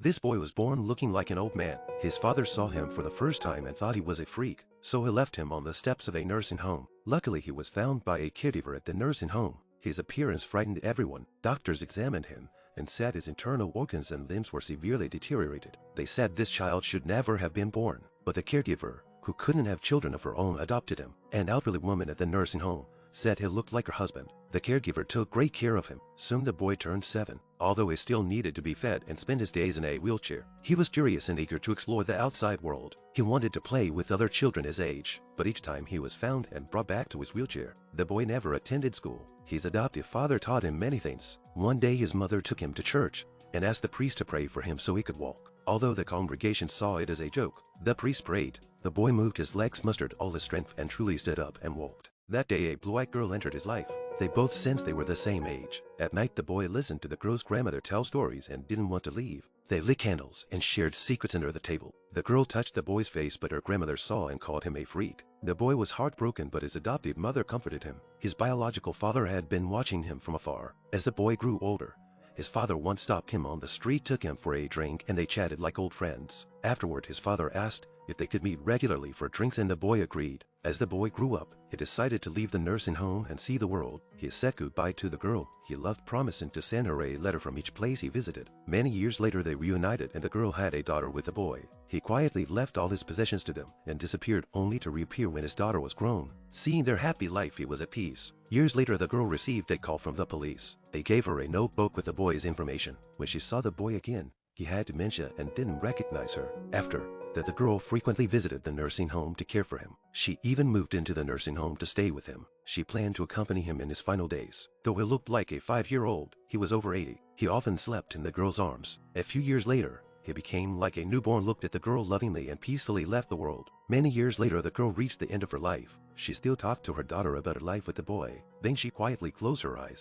This boy was born looking like an old man. His father saw him for the first time and thought he was a freak, so he left him on the steps of a nursing home. Luckily, he was found by a caregiver at the nursing home. His appearance frightened everyone. Doctors examined him and said his internal organs and limbs were severely deteriorated. They said this child should never have been born, but the caregiver, who couldn't have children of her own, adopted him. An elderly woman at the nursing home said he looked like her husband. The caregiver took great care of him. Soon the boy turned 7. Although he still needed to be fed and spent his days in a wheelchair, he was curious and eager to explore the outside world. He wanted to play with other children his age, but each time he was found and brought back to his wheelchair. The boy never attended school. His adoptive father taught him many things. One day his mother took him to church and asked the priest to pray for him so he could walk. Although the congregation saw it as a joke, the priest prayed. The boy moved his legs, mustered all his strength, and truly stood up and walked. That day a blue-eyed girl entered his life. They both sensed they were the same age. At night the boy listened to the girl's grandmother tell stories and didn't want to leave. They lit candles and shared secrets under the table. The girl touched the boy's face, but her grandmother saw and called him a freak. The boy was heartbroken, but his adoptive mother comforted him. His biological father had been watching him from afar. As the boy grew older, his father once stopped him on the street, took him for a drink, and they chatted like old friends. Afterward, his father asked if they could meet regularly for drinks, and the boy agreed. As the boy grew up, he decided to leave the nursing home and see the world. He said goodbye to the girl he loved, promising to send her a letter from each place he visited. Many years later they reunited, and the girl had a daughter with the boy. He quietly left all his possessions to them and disappeared, only to reappear when his daughter was grown. Seeing their happy life, he was at peace. Years later the girl received a call from the police. They gave her a notebook with the boy's information. When she saw the boy again, he had dementia and didn't recognize her. After that, the girl frequently visited the nursing home to care for him. She even moved into the nursing home to stay with him. She planned to accompany him in his final days. Though he looked like a 5-year-old, he was over 80. He often slept in the girl's arms. A few years later, he became like a newborn, looked at the girl lovingly, and peacefully left the world. Many years later, the girl reached the end of her life. She still talked to her daughter about her life with the boy. Then she quietly closed her eyes